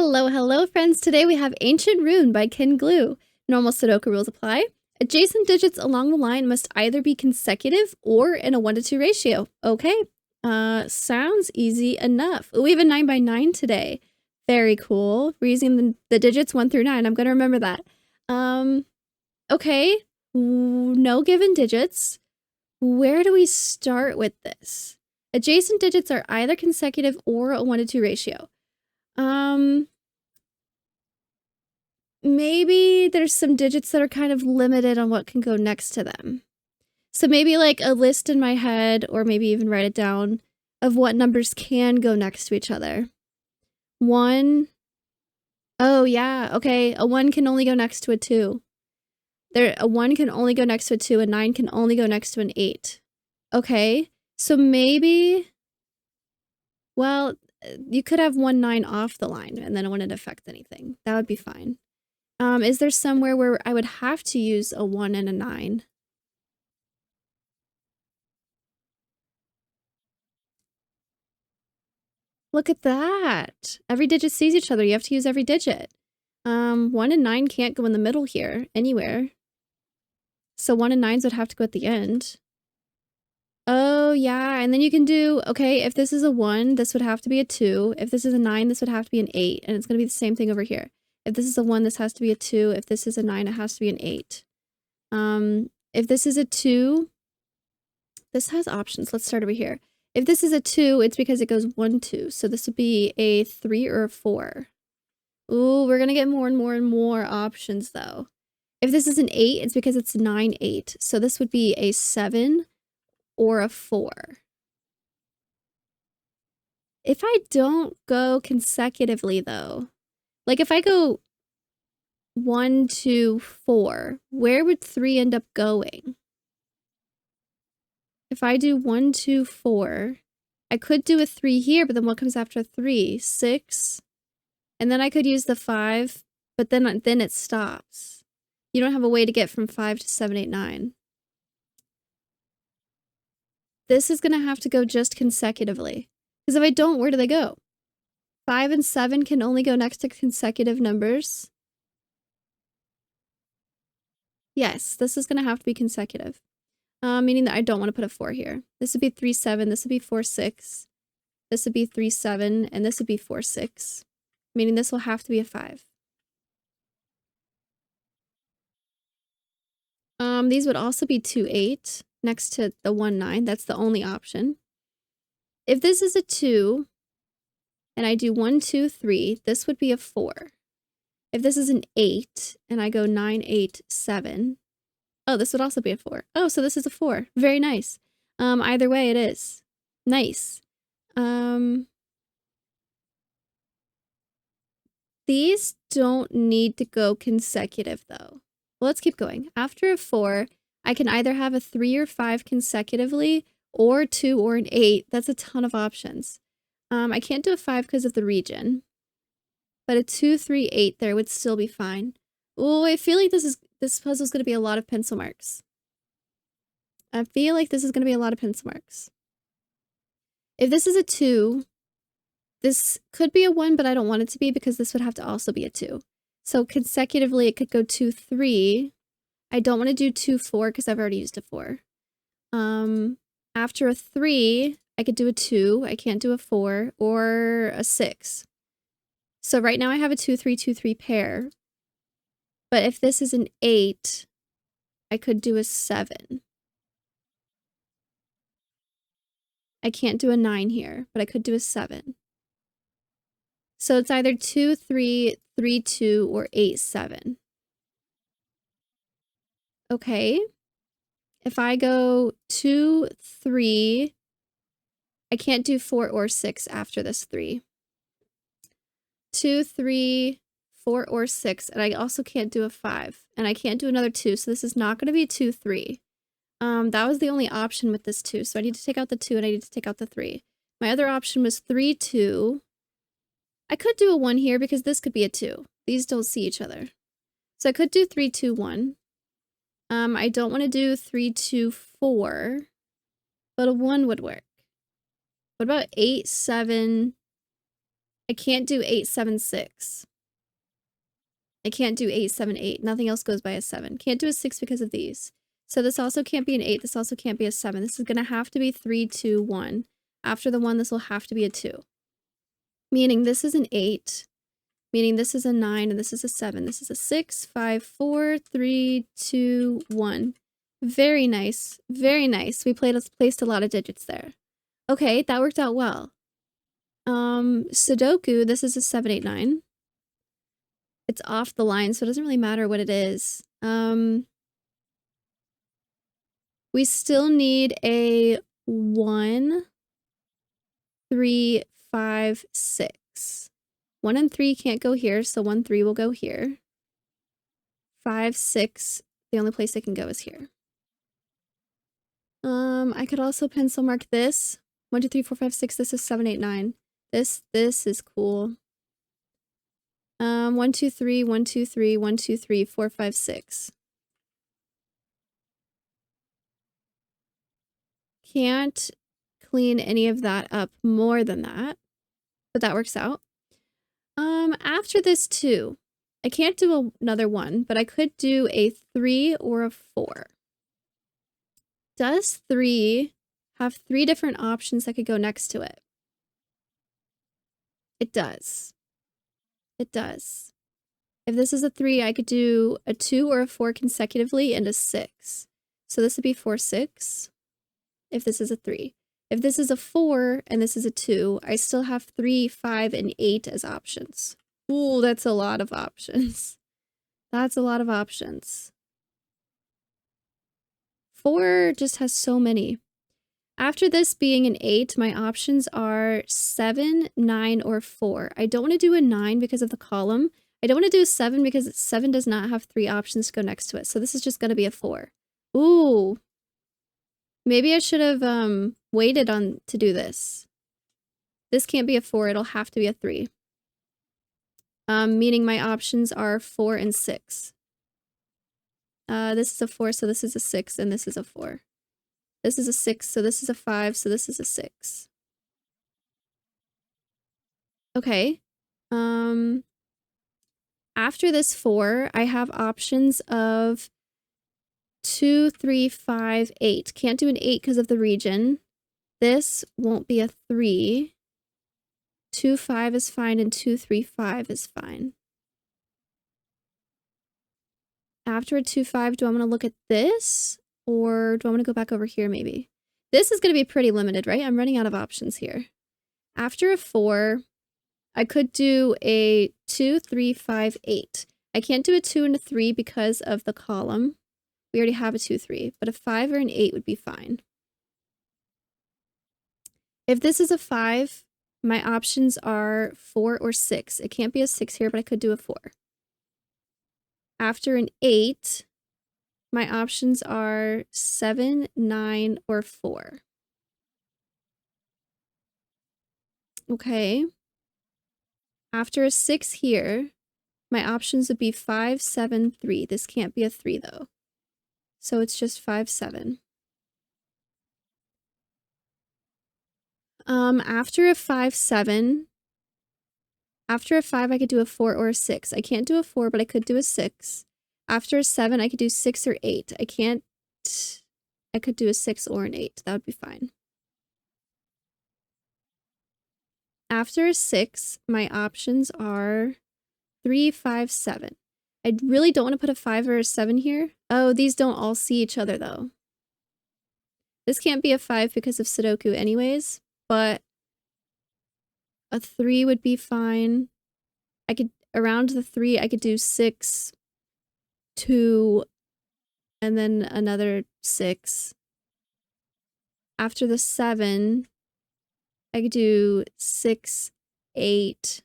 Hello, hello, friends. Today we have Ancient Rune by KenGlue. Normal Sudoku rules apply. Adjacent digits along the line must either be consecutive or in a 1-to-2 ratio. Okay, sounds easy enough. We have a 9 by 9 today. Very cool. We're using the digits 1 through 9. I'm going to remember that. Okay, no given digits. Where do we start with this? Adjacent digits are either consecutive or a 1-to-2 ratio. Maybe there's some digits that are kind of limited on what can go next to them. So maybe like a list in my head, or maybe even write it down, of what numbers can go next to each other. 1. Oh yeah, okay. A 1 can only go next to a 2. A 1 can only go next to a 2, a 9 can only go next to an 8. Okay, so maybe, well, you could have 1 9 off the line and then it wouldn't affect anything. That would be fine. Is there somewhere where I would have to use a 1 and a 9? Look at that. Every digit sees each other. You have to use every digit. 1 and 9 can't go in the middle here, anywhere. So 1 and 9s would have to go at the end. Oh, yeah. And then you can do, okay, if this is a 1, this would have to be a 2. If this is a 9, this would have to be an 8. And it's going to be the same thing over here. If this is a 1, this has to be a 2. If this is a 9, it has to be an 8. If this is a 2, this has options. Let's start over here. If this is a 2, it's because it goes 1, 2. So this would be a 3 or a 4. Ooh, we're going to get more and more and more options, though. If this is an 8, it's because it's 9, 8. So this would be a 7 or a 4. If I don't go consecutively, though, like if I go 1, 2, 4, where would 3 end up going? If I do 1, 2, 4, I could do a 3 here, but then what comes after 3? 6. And then I could use the 5, but then it stops. You don't have a way to get from 5 to 7, 8, 9. This is going to have to go just consecutively. Because if I don't, where do they go? 5 and 7 can only go next to consecutive numbers. Yes, this is going to have to be consecutive. Meaning that I don't want to put a 4 here. This would be 3, 7. This would be 4, 6. This would be 3, 7. And this would be 4, 6. Meaning this will have to be a 5. These would also be 2, 8 next to the 1, 9. That's the only option. If this is a 2, and I do 1, 2, 3, this would be a 4. If this is an 8, and I go 9, 8, 7, oh, this would also be a 4. Oh, so this is a 4. Very nice. Either way, it is. Nice. These don't need to go consecutive, though. Well, let's keep going. After a 4, I can either have a 3 or 5 consecutively, or 2 or an 8. That's a ton of options. I can't do a 5 because of the region. But a 2, 3, 8 there would still be fine. Oh, I feel like this puzzle's going to be a lot of pencil marks. I feel like this is going to be a lot of pencil marks. If this is a 2, this could be a 1, but I don't want it to be because this would have to also be a 2. So consecutively, it could go 2, 3. I don't want to do 2, 4 because I've already used a 4. After a 3, I could do a 2. I can't do a 4 or a 6. So right now I have a 2, 3, 2, 3 pair. But if this is an 8, I could do a 7. I can't do a 9 here, but I could do a 7. So it's either 2, 3, 3, 2, or 8, 7. Okay. If I go 2, 3, I can't do 4 or 6 after this 3. 2, 3, 4, or 6, and I also can't do a 5. And I can't do another 2, so this is not going to be 2, 3. That was the only option with this 2, so I need to take out the 2 and I need to take out the 3. My other option was 3, 2. I could do a 1 here because this could be a 2. These don't see each other. So I could do 3, 2, 1. I don't want to do 3, 2, 4, but a 1 would work. What about 8, 7, I can't do 8, 7, 6. I can't do 8, 7, 8. Nothing else goes by a 7. Can't do a 6 because of these. So this also can't be an 8. This also can't be a 7. This is going to have to be 3, 2, 1. After the 1, this will have to be a 2. Meaning this is an 8. Meaning this is a 9 and this is a 7. This is a 6, 5, 4, 3, 2, 1. Very nice. Very nice. We placed a lot of digits there. Okay, that worked out well. Sudoku, this is a 7, 8, 9. It's off the line, so it doesn't really matter what it is. We still need a 1, 3, 5, 6. 1 and 3 can't go here, so 1, 3 will go here. 5, 6, the only place they can go is here. I could also pencil mark this. 1, 2, 3, 4, 5, 6, this is 7, 8, 9. This is cool. 1, 2, 3, 1, 2, 3, 1, 2, 3, 4, 5, 6. Can't clean any of that up more than that, but that works out. After this 2, I can't do another 1, but I could do a 3 or a 4. Does 3 have 3 different options that could go next to it? It does. It does. If this is a 3, I could do a 2 or a 4 consecutively and a 6. So this would be 4, 6. If this is a 3. If this is a 4 and this is a 2, I still have 3, 5, and 8 as options. Ooh, that's a lot of options. That's a lot of options. 4 just has so many. After this being an 8, my options are 7, 9, or 4. I don't want to do a 9 because of the column. I don't want to do a 7 because 7 does not have 3 options to go next to it. So this is just going to be a 4. Ooh. Maybe I should have waited to do this. This can't be a 4. It'll have to be a 3. Meaning my options are 4 and 6. This is a 4, so this is a 6, and this is a 4. This is a 6, so this is a 5, so this is a 6. Okay. After this 4, I have options of 2, 3, 5, 8. Can't do an 8 because of the region. This won't be a 3. 2, 5 is fine, and 2, 3, 5 is fine. After a 2, 5, do I want to look at this? Or do I want to go back over here maybe? This is going to be pretty limited, right? I'm running out of options here. After a 4, I could do a 2, 3, 5, 8. I can't do a 2 and a 3 because of the column. We already have a 2, 3, but a 5 or an 8 would be fine. If this is a 5, my options are 4 or 6. It can't be a 6 here, but I could do a 4. After an 8, my options are 7, 9, or 4. Okay. After a 6 here, my options would be 5, 7, 3. This can't be a 3 though. So it's just 5, 7. After a 5, 7, after a 5, I could do a 4 or a 6. I can't do a 4, but I could do a 6. After a 7, I could do 6 or 8. I could do a 6 or an 8. That would be fine. After a 6, my options are 3, 5, 7. I really don't want to put a 5 or a 7 here. Oh, these don't all see each other though. This can't be a 5 because of Sudoku anyways, but a 3 would be fine. I could, around the 3, I could do 6, 2, and then another 6. After the 7, I could do 6, 8,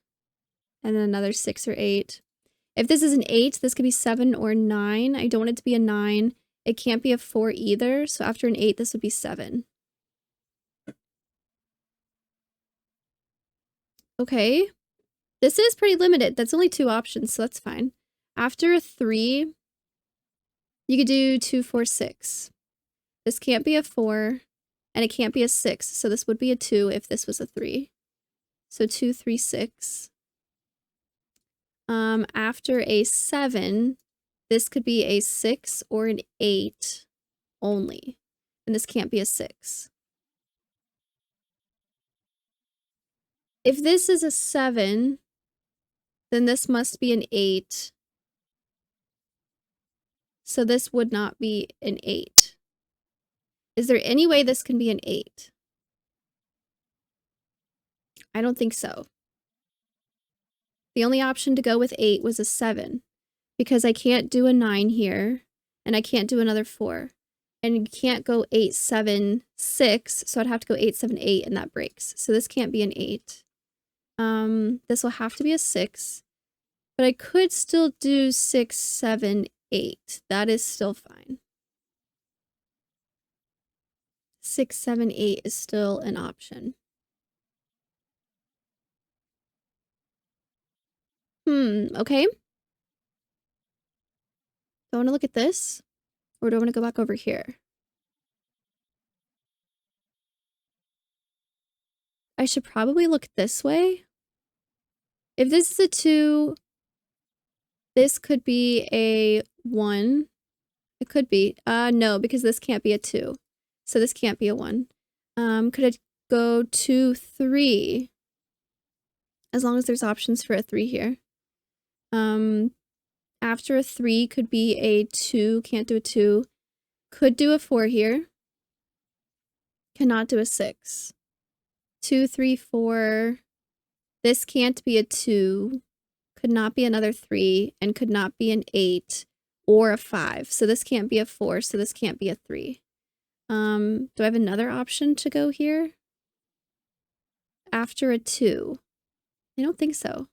and then another 6 or 8. If this is an 8, this could be 7 or 9. I don't want it to be a 9. It can't be a 4 either, so after an 8, this would be 7. Okay. This is pretty limited. That's only 2 options, so that's fine. After a 3, you could do 2, 4, 6. This can't be a 4, and it can't be a 6, so this would be a 2 if this was a 3. So 2, 3, 6. After a 7, this could be a 6 or an 8 only. And this can't be a 6. If this is a 7, then this must be an 8. So this would not be an 8. Is there any way this can be an 8? I don't think so. The only option to go with 8 was a 7, because I can't do a 9 here, and I can't do another 4. And you can't go 8, 7, 6, so I'd have to go 8, 7, 8, and that breaks. So this can't be an 8. This will have to be a 6, but I could still do 6, 7, 8. That is still fine. 6, 7, 8 is still an option. Okay. Do I want to look at this? Or do I want to go back over here? I should probably look this way. If this is a 2, this could be a 1. It could be. No, because this can't be a 2. So this can't be a 1. Could it go 2, 3? As long as there's options for a 3 here. After a 3 could be a 2. Can't do a 2. Could do a 4 here. Cannot do a 6. 2, 3, 4. This can't be a 2. Could not be another 3. And could not be an 8 or a 5. So this can't be a 4. So this can't be a 3. Do I have another option to go here? After a 2. I don't think so.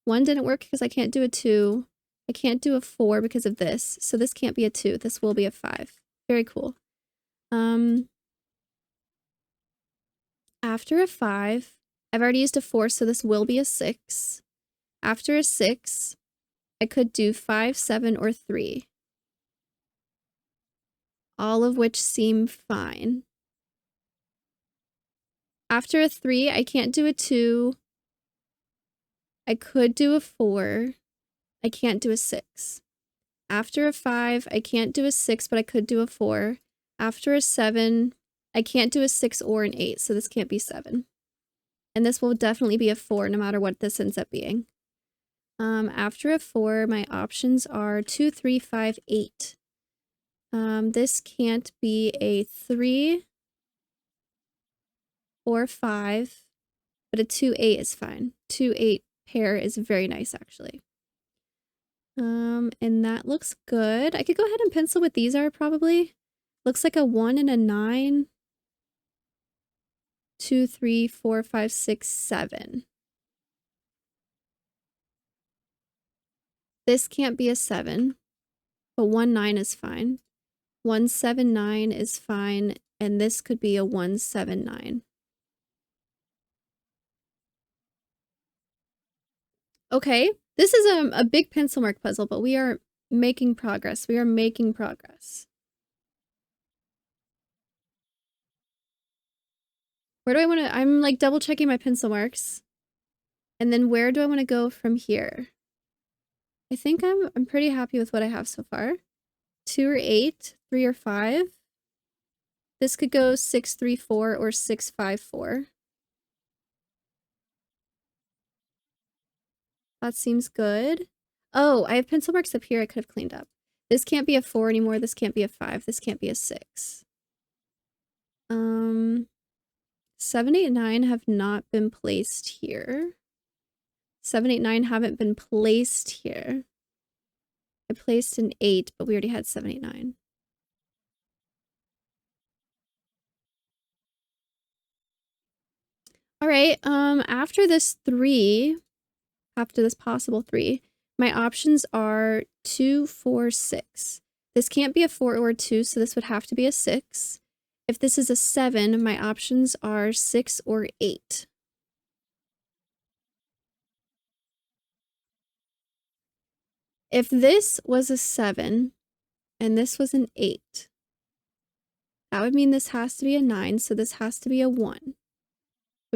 1 didn't work because I can't do a 2. I can't do a 4 because of this. So this can't be a 2. This will be a 5. Very cool. After a 5, I've already used a 4, so this will be a 6. After a 6, I could do 5, 7, or 3. All of which seem fine. After a 3, I can't do a 2. I could do a 4. I can't do a 6. After a 5, I can't do a 6, but I could do a 4. After a 7, I can't do a 6 or an 8, so this can't be 7. And this will definitely be a 4 no matter what this ends up being. After a 4, my options are 2, 3, 5, 8. This can't be a 3 or 5, but a 2, 8 is fine. 2, 8 pair is very nice, actually. And that looks good. I could go ahead and pencil what these are, probably. Looks like a 1 and a 9. 2, 3, 4, 5, 6, 7. This can't be a 7, but 1, 9 is fine. 1, 7, 9 is fine, and this could be a 1, 7, 9. Okay, this is a big pencil mark puzzle, but we are making progress. We are making progress. Where do I want to... I'm like double checking my pencil marks. And then where do I want to go from here? I think I'm pretty happy with what I have so far. 2 or 8, 3 or 5. This could go 6, 3, 4 or 6, 5, 4. That seems good. Oh, I have pencil marks up here I could have cleaned up. This can't be a 4 anymore. This can't be a 5. This can't be a 6. 7, 8, 9 have not been placed here. 7, 8, 9 haven't been placed here. I placed an 8, but we already had 7, 8, 9. All right, after this 3, after this possible 3, my options are 2, 4, 6. This can't be a 4 or a 2, so this would have to be a 6. If this is a 7, my options are 6 or 8. If this was a 7 and this was an 8, that would mean this has to be a 9, so this has to be a 1,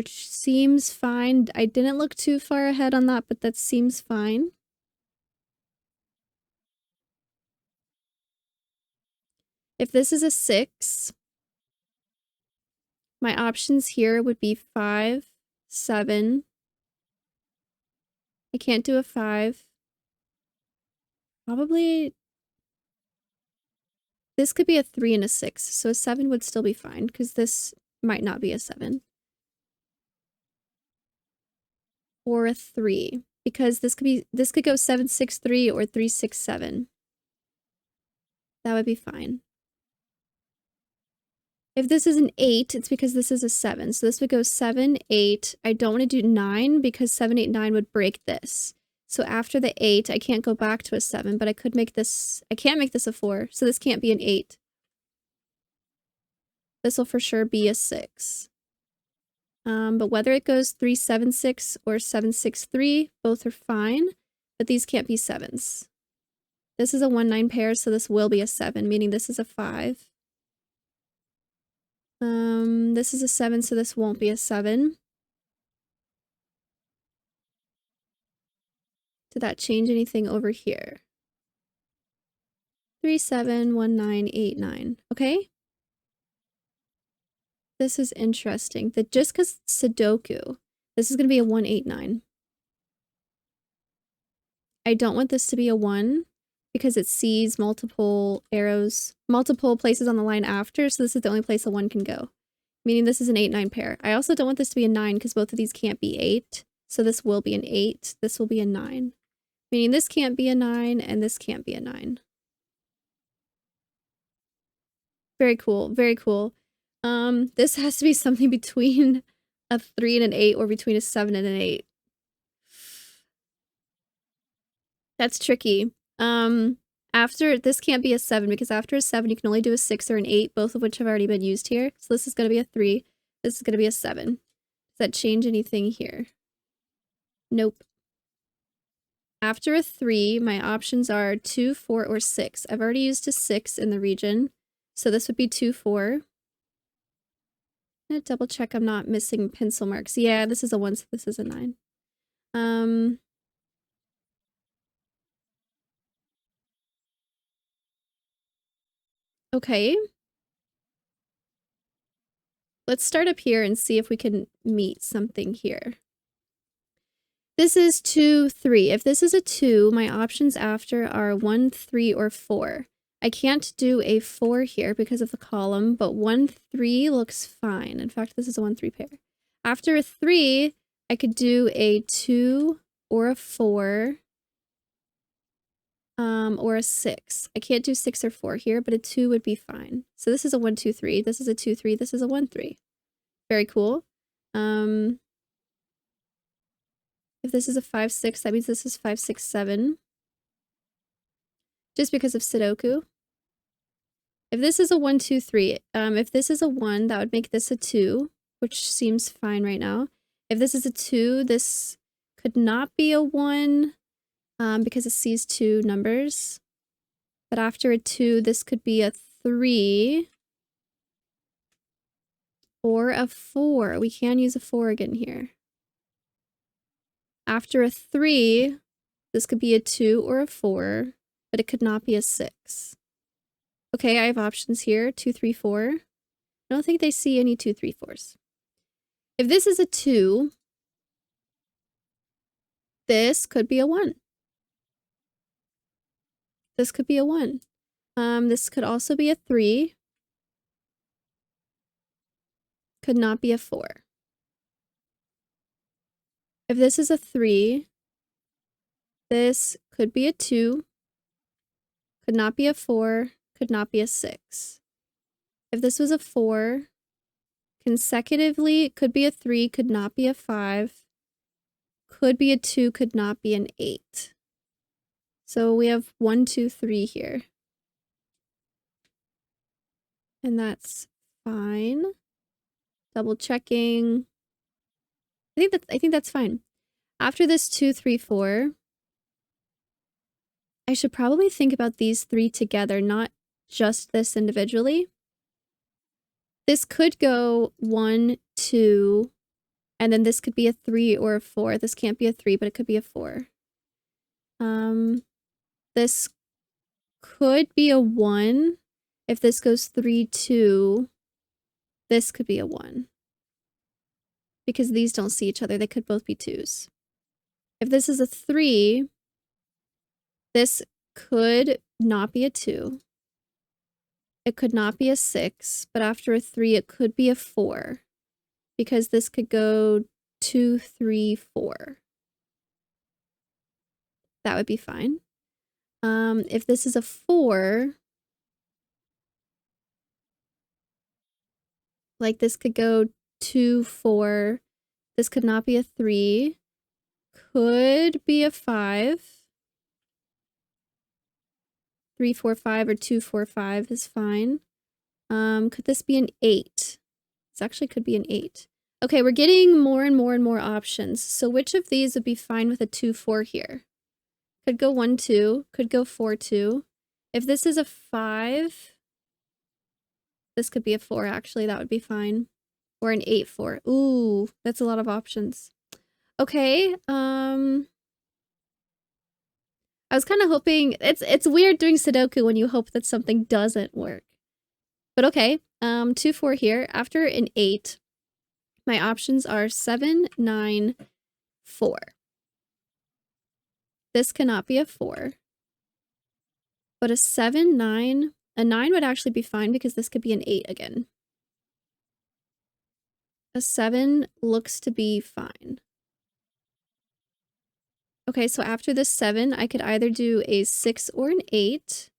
which seems fine. I didn't look too far ahead on that, but that seems fine. If this is a 6, my options here would be 5, 7. I can't do a 5. Probably this could be a 3 and a 6, so a 7 would still be fine because this might not be a 7. Or a 3, because this could go 7, 6, 3 or 3, 6, 7. That would be fine. If this is an 8, it's because this is a 7. So this would go 7, 8. I don't want to do 9 because 7, 8, 9 would break this. So after the 8, I can't go back to a 7, but I could make this... I can't make this a 4, so this can't be an 8. This will for sure be a 6. But whether it goes 3, 7, 6 or 7, 6, 3, both are fine, but these can't be 7s. This is a 1, 9 pair, so this will be a 7, meaning this is a 5. This is a 7, so this won't be a 7. Did that change anything over here? 3, 7, 1, 9, 8, 9. Okay. This is interesting. That just because Sudoku, this is going to be a 1, 8, 9. I don't want this to be a 1 because it sees multiple arrows, multiple places on the line after, so this is the only place a 1 can go. Meaning this is an 8, 9 pair. I also don't want this to be a 9 because both of these can't be 8. So this will be an 8. This will be a 9. Meaning this can't be a 9 and this can't be a 9. Very cool. Very cool. This has to be something between a 3 and an 8 or between a 7 and an 8. That's tricky. After, this can't be a 7 because after a 7 you can only do a 6 or an 8, both of which have already been used here. So this is going to be a 3. This is going to be a 7. Does that change anything here? Nope. After a 3, my options are 2, 4, or 6. I've already used a 6 in the region, so this would be 2, 4. I'm gonna double check I'm not missing pencil marks. Yeah, this is a 1, so this is a 9. Okay. Let's start up here and see if we can meet something here. This is 2, 3. If this is a 2, my options after are 1, 3, or 4. I can't do a 4 here because of the column, but 1, 3 looks fine. In fact, this is a 1, 3 pair. After a 3, I could do a 2 or a 4. Or a 6. I can't do 6 or 4 here, but a 2 would be fine. So this is a 1, 2, 3. This is a 2, 3. This is a 1, 3. Very cool. If this is a 5, 6, that means this is 5, 6, 7. Just because of Sudoku. If this is a 1, 2, 3, if this is a 1, that would make this a 2, which seems fine right now. If this is a 2, this could not be a 1, because it sees 2 numbers. But after a 2, this could be a 3. Or a 4. We can use a 4 again here. After a 3, this could be a 2 or a 4, but it could not be a 6. Okay, I have options here, 2, 3, 4. I don't think they see any 2, 3, 4s. If this is a 2, this could be a 1. This could be a 1. This could also be a 3. Could not be a 4. If this is a 3, this could be a 2. Could not be a 4. Could not be a 6. If this was a 4, consecutively, it could be a 3, could not be a 5. Could be a 2, could not be an 8. So we have 1, 2, 3 here. And that's fine. Double checking. I think that's fine. After this 2, 3, 4, I should probably think about these 3 together, not just this individually. This could go 1, 2, And then this could be a 3 or a 4. This can't be a 3, but it could be a 4. This could be a 1. If this goes 3, 2, this could be a 1. Because these don't see each other. They could both be 2s. If this is a 3, this could not be a 2. It could not be a 6, but after a 3, it could be a 4. Because this could go 2, 3, 4. That would be fine. If this is a 4, like this could go 2, 4. This could not be a 3. Could be a 5. 3, 4, 5 or 2, 4, 5 is fine. Could this be an 8? This actually could be an 8. Okay, we're getting more and more and more options. So which of these would be fine with a 2, 4 here? Could go 1, 2. Could go 4, 2. If this is a 5, this could be a 4 actually. That would be fine. Or an 8, 4. Ooh, that's a lot of options. Okay, I was kind of hoping, it's weird doing Sudoku when you hope that something doesn't work. But okay, 2, 4 here. After an 8, my options are 7, 9, 4. This cannot be a 4. But a 7, 9, a 9 would actually be fine because this could be an 8 again. A 7 looks to be fine. Okay, so after this 7, I could either do a 6 or an 8.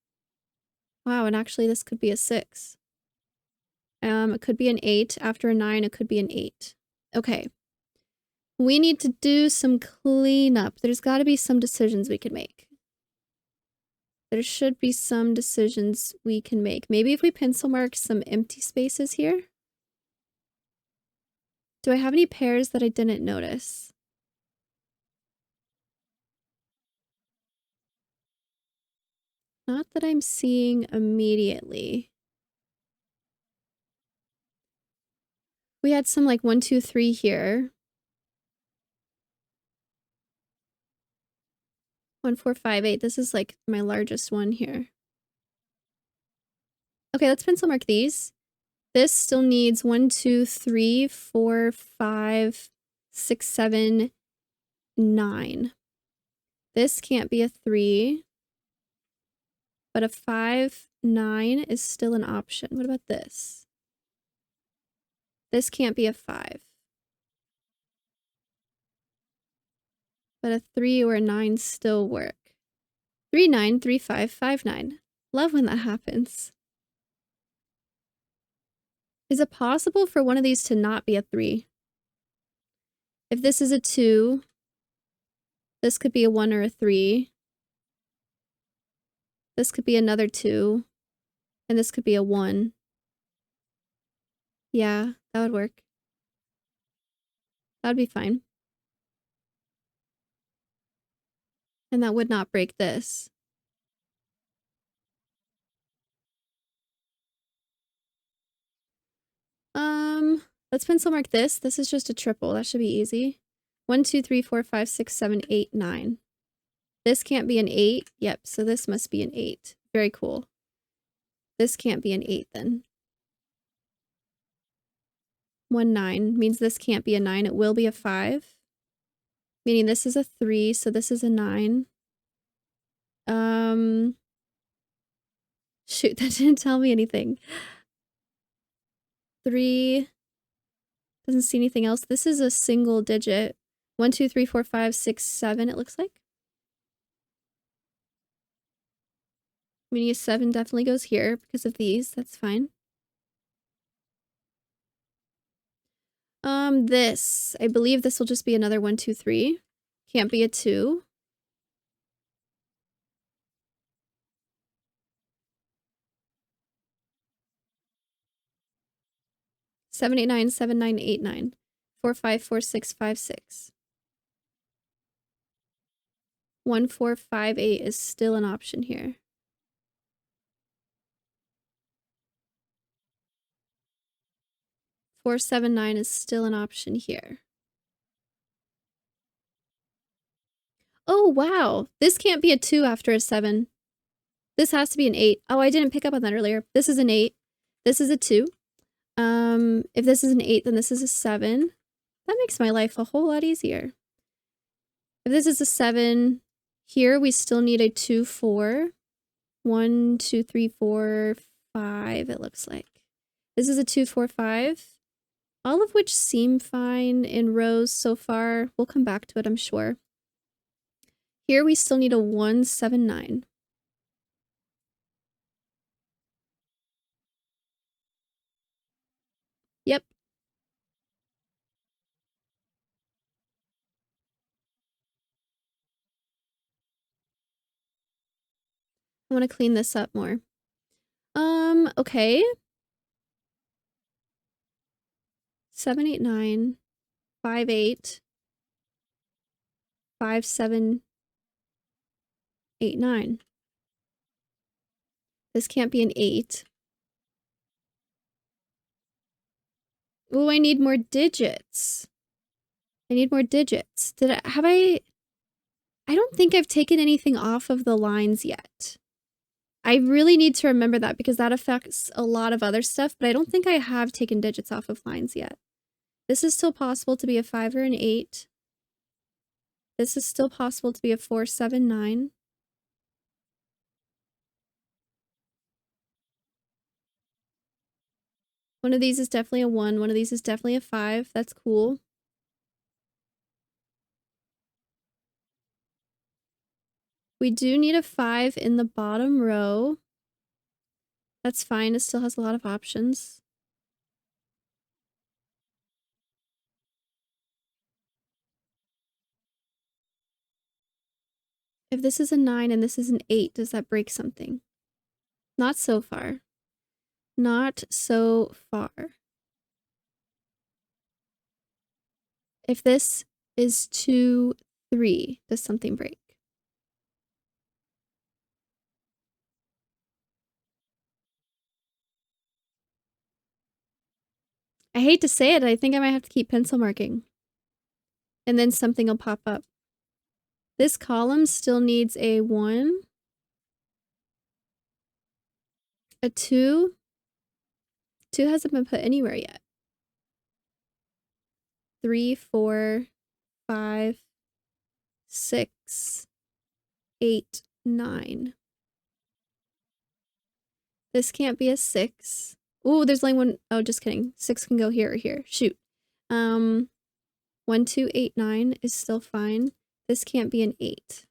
Wow, and actually this could be a 6. It could be an 8. After a 9, it could be an 8. Okay. We need to do some cleanup. There's got to be some decisions we can make. There should be some decisions we can make. Maybe if we pencil mark some empty spaces here. Do I have any pairs that I didn't notice? Not that I'm seeing immediately. We had some like 1, 2, 3 here. 1, 4, 5, 8. This is like my largest one here. Okay, let's pencil mark these. This still needs 1, 2, 3, 4, 5, 6, 7, 9. This can't be a 3. But a 5, 9 is still an option. What about this? This can't be a 5. But a 3 or a 9 still work. 3, 9, 3, 5, 5, 9. Love when that happens. Is it possible for one of these to not be a 3? If this is a 2, this could be a 1 or a 3. This could be another 2. And this could be a 1. Yeah, that would work. That would be fine. And that would not break this. Let's pencil mark this. This is just a triple. That should be easy. 1, 2, 3, 4, 5, 6, 7, 8, 9. This can't be an 8. Yep, so this must be an 8. Very cool. This can't be an 8 then. 1, 9 means this can't be a 9. It will be a 5. Meaning this is a 3, so this is a 9. Shoot, that didn't tell me anything. 3. Doesn't see anything else. This is a single digit. 1, 2, 3, 4, 5, 6, 7, it looks like. Meaning a 7 definitely goes here because of these. That's fine. This. I believe this will just be another 1, 2, 3. Can't be a 2. Seven, 8, 9, 7, 9, 8, 9. 4, 5, 4, 6, 5, 6. 1, 4, 5, 8 is still an option here. 4, 7, 9 is still an option here. Oh, wow. This can't be a 2 after a 7. This has to be an 8. Oh, I didn't pick up on that earlier. This is an 8. This is a 2. If this is an 8, then this is a 7. That makes my life a whole lot easier. If this is a 7, here we still need a 2, 4. 1, 2, 3, 4, 5, it looks like. This is a 2, 4, 5. All of which seem fine in rows so far. We'll come back to it, I'm sure. Here we still need a 1, 7, 9. Yep. I want to clean this up more. Okay. 7, 8, 9. 5, 8. 5, 7, 8, 9. This can't be an 8. Oh, I need more digits. I need more digits. I don't think I've taken anything off of the lines yet. I really need to remember that because that affects a lot of other stuff, but I don't think I have taken digits off of lines yet. This is still possible to be a 5 or an 8. This is still possible to be a 4, 7, 9. One of these is definitely a 1. One of these is definitely a 5. That's cool. We do need a 5 in the bottom row. That's fine. It still has a lot of options. If this is a 9 and this is an 8, does that break something? Not so far. Not so far. If this is 2, 3, does something break? I hate to say it, I think I might have to keep pencil marking. And then something will pop up. This column still needs a 1, a 2. 2 hasn't been put anywhere yet. 3, 4, 5, 6, 8, 9. This can't be a 6. Ooh, there's only one. Oh, just kidding. 6 can go here or here. Shoot. 1, 2, 8, 9 is still fine. This can't be an 8.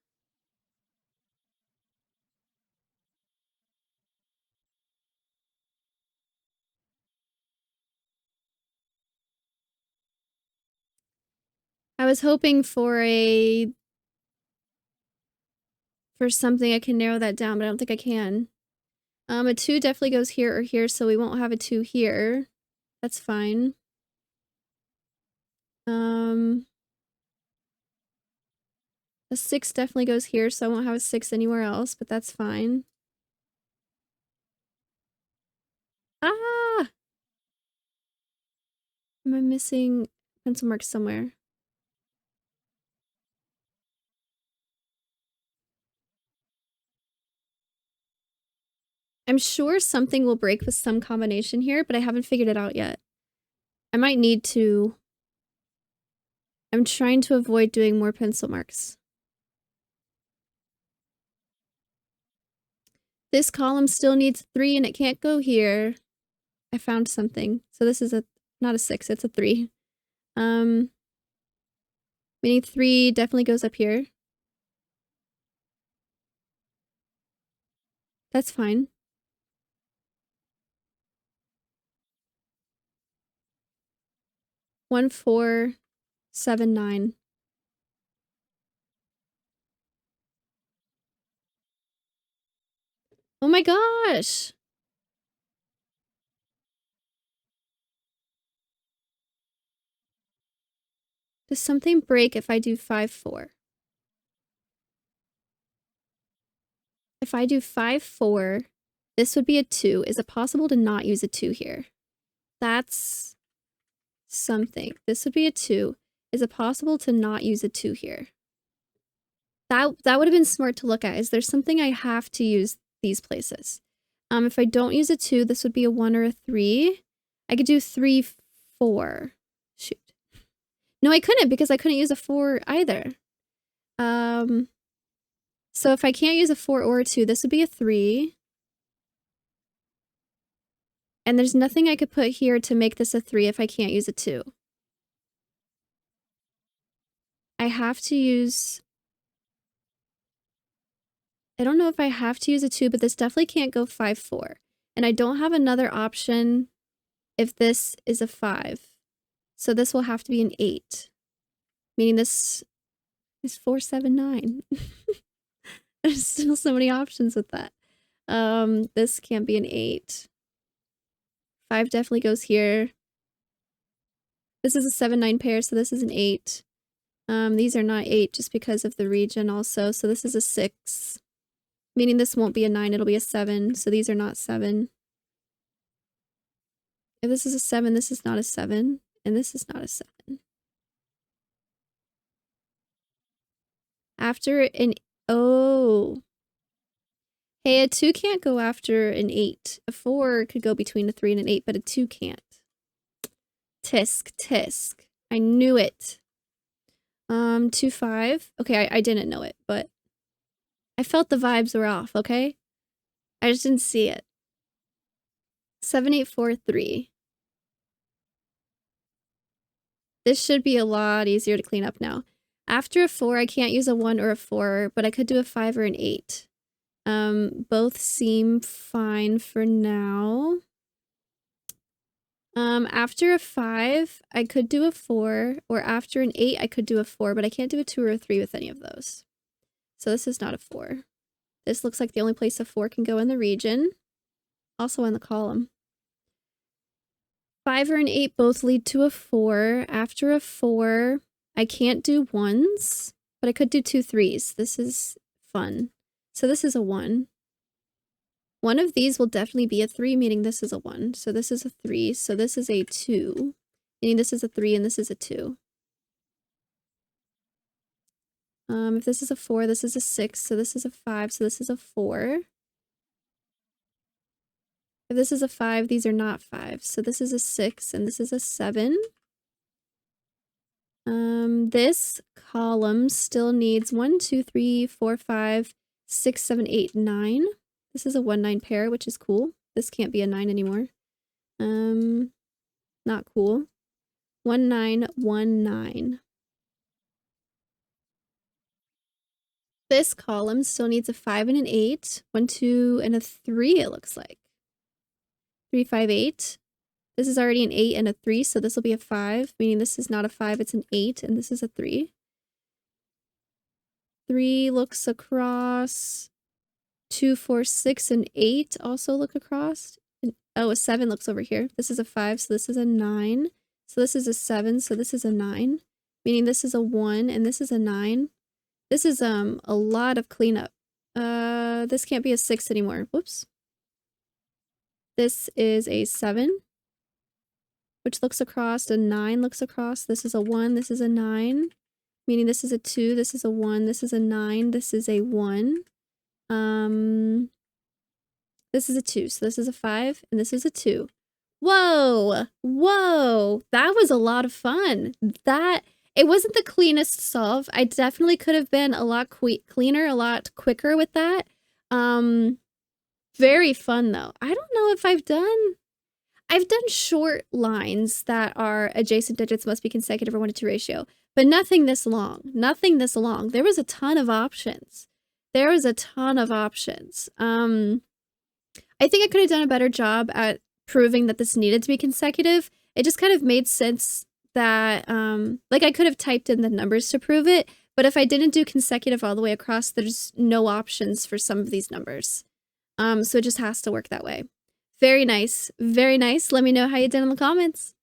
I was hoping for something I can narrow that down, but I don't think I can. A 2 definitely goes here or here, so we won't have a 2 here. That's fine. A 6 definitely goes here, so I won't have a 6 anywhere else, but that's fine. Ah! Am I missing pencil marks somewhere? I'm sure something will break with some combination here, but I haven't figured it out yet. I might need to. I'm trying to avoid doing more pencil marks. This column still needs 3 and it can't go here. I found something. So this is not a 6, it's a 3. Meaning 3 definitely goes up here. That's fine. One, 4, 7, 9. Oh my gosh! Does something break if I do 5, 4? If I do 5, 4, this would be a 2. Is it possible to not use a 2 here? That's something. This would be a 2. Is it possible to not use a 2 here? That would have been smart to look at. Is there something I have to use these places? If I don't use a 2, this would be a 1 or a 3. I could do 3, 4. Shoot. No, I couldn't because I couldn't use a 4 either. So if I can't use a 4 or a 2, this would be a 3. And there's nothing I could put here to make this a 3 if I can't use a 2. I have to use... I don't know if I have to use a 2, but this definitely can't go 5, 4. And I don't have another option if this is a 5. So this will have to be an 8. Meaning this is 4, 7, 9. There's still so many options with that. This can't be an 8. 5 definitely goes here. This is a 7, 9 pair, so this is an 8. These are not 8 just because of the region also. So this is a 6. Meaning this won't be a 9, it'll be a 7. So these are not 7. If this is a 7, this is not a 7. And this is not a 7. After an... Oh. Hey, a 2 can't go after an 8. A 4 could go between a 3 and an 8, but a 2 can't. Tisk, tisk. I knew it. 2, 5. Okay, I didn't know it, but I felt the vibes were off, okay? I just didn't see it. 7, 8, 4, 3. This should be a lot easier to clean up now. After a 4, I can't use a 1 or a 4, but I could do a 5 or an 8. Both seem fine for now. After a 5, I could do a 4, or after an 8, I could do a 4, but I can't do a 2 or a 3 with any of those. So this is not a 4. This looks like the only place a 4 can go in the region. Also in the column. 5 or an 8 both lead to a 4. After a 4, I can't do 1s, but I could do 2 3s. This is fun. So this is a 1. One of these will definitely be a 3, meaning this is a 1. So this is a 3. So this is a 2. Meaning this is a 3 and this is a 2. If this is a 4, this is a 6. So this is a 5. So this is a 4. If this is a 5, these are not 5. So this is a 6 and this is a 7. This column still needs 1, 2, 3, 4, 5, 6, 7, 8, 9. This is a 1, 9 pair, which is cool. This can't be a 9 anymore. Not cool. 1, 9, 1, 9. This column still needs a 5 and an 8. 1, 2, and a 3, it looks like. 3, 5, 8. This is already an 8 and a 3, so this will be a 5, meaning this is not a 5, it's an 8, and this is a 3. 3 looks across. 2, 4, 6, and 8 also look across. And, oh, a 7 looks over here. This is a 5, so this is a 9. So this is a 7, so this is a 9. Meaning this is a 1, and this is a 9. This is a lot of cleanup. This can't be a 6 anymore. Whoops. This is a 7. Which looks across. A 9 looks across. This is a 1, this is a 9. Meaning this is a 2, this is a 1, this is a 9, this is a 1. This is a 2, so this is a 5, and this is a 2. Whoa! Whoa! That was a lot of fun. It wasn't the cleanest solve. I definitely could have been a lot cleaner, a lot quicker with that. Very fun, though. I don't know if I've done short lines that are adjacent digits must be consecutive or 1-to-2 ratio, but nothing this long. Nothing this long. There was a ton of options. I think I could have done a better job at proving that this needed to be consecutive. It just kind of made sense that, like I could have typed in the numbers to prove it, but if I didn't do consecutive all the way across, there's no options for some of these numbers. So it just has to work that way. Very nice. Very nice. Let me know how you did in the comments.